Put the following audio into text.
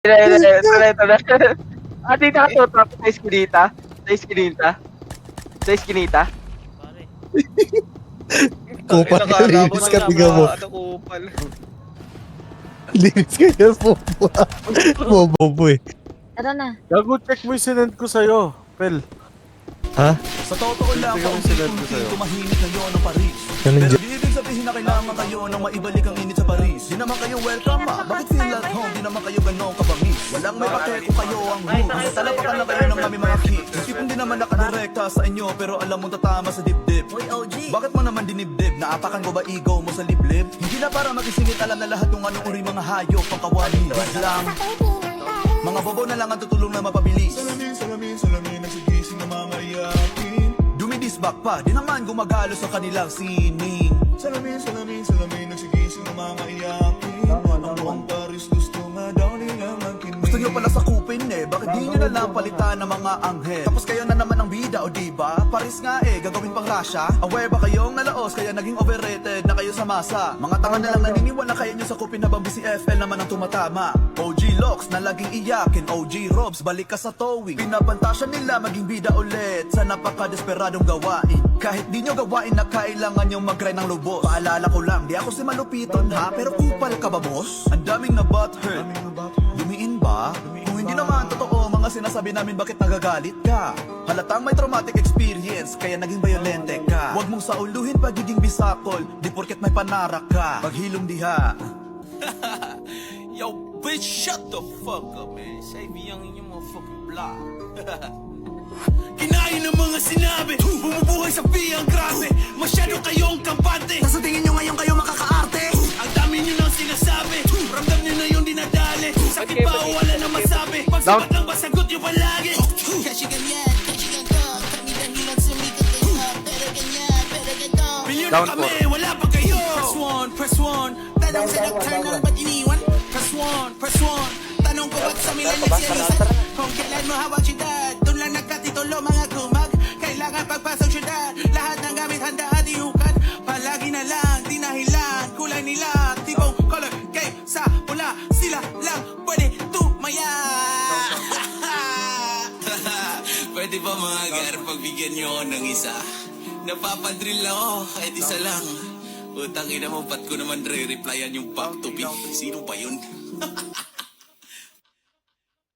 Ito na. Ate, nakatutok sa iskinita. Sa iskinita. Sa iskinita. Pare. Kupal ka, linis ka, tiga mo. Ano kupal? Linis ka yan, bobo. Bobo eh. Tara na. Gago, check mo yung sinend ko sa'yo, Pel. Ha? Sa totoo lang, Tingnan mo yung sinend ko paunti-unti sa'yo. tumahimik ngayon ang Paris. Ganun Pero dyan. di ibig sabihin na kailangan kayo nang maibalik ang init sa Paris. Di naman kayo welcome bakit feel at home? Di naman kayo ganong kabangis. Walang may pake kung kayo ang root. Basta talapakan na kayo ng aming mga kicks. Isipin din naman nakadirekta sa inyo, pero alam mo tatama sa dibdib. Bakit mo naman dinibdib? Naapakan ko ba ego mo sa liblib? Hindi na para magisingit, alam na lahat kung anong uri mga hayop ang kawali. Wait lang. Mga bobo na lang ang tutulong na mapabilis. Salamin, nagsigising na mga iyakin. Dumidisbak pa, di naman gumagalo sa kanilang sining. Salamin, nagsigising na mga iyakin. Ang buong Paris gusto nga daw nila magkinig. Gusto nyo pala sakupin bakit di nyo na lang palitan ng mga anghel? Tapos kayo na naman ang bida o diba? Paris nga gagawin pang Russia. Aware ba kayong nalaos kaya naging overrated na kayo sa masa? Mga tanga na lang naniniwala kaya nyo sakupin habang BCFL naman ang tumatama. OG Locks na laging iyakin, OG Robs balik ka sa towing. Pinapantasya nila maging bida ulit sa napaka-desperadong gawain. Kahit di nyo gawain na kailangan nyo mag-grind ng lubos. Paalala ko lang, di ako si Malupiton ha, pero kupal ka ba boss? Ang daming na butthurt. Lumiin ba? Kung hindi naman totoo mga sinasabi namin bakit nagagalit ka. Halatang may traumatic experience kaya naging violente ka. Huwag mong sauluhin pagiging bisakol, di porket may panarak ka. Paghilom diha. Yo, bitch, shut the fuck up, man. Save me yung inyong mga fucking block. Kinain ng mga sinabi, bumubuhay sa piyang grabe. Masyado kayong kampante. Sa tingin nyo ngayon kayo makakaarte? Ang dami nyo nang sinasabi, ramdam nyo na yung dinadali. Sakit pa o wala nang masabi, pagsabat lang ba sagot nyo palagi. Kasi ganyan, kasi ganito. Kami dahilan sumikat kayo. Pero ganyan, pero ganito. Milyon na kami, wala pa kayo. Press one. Tanong sa nocturnal, ba't iniwan? Press one. Tanong ko ba't sa millennials yan isa? Kung kailan mo hawak syudad, doon lang nagkatitulo mga kumag. Kailangan pagpasok syudad, lahat ng gamit handa at iukat. Palagi na lang, di nahilan, kulay nila, tipong color game sa pula. Sila lang pwede tumaya. Pwede ba mga gar, pagbigyan nyo ako ng isa? Napapadrill ako, kahit isa lang. Utang ina mo, ba't ko naman re-replyan yung back to be? Sino ba yun?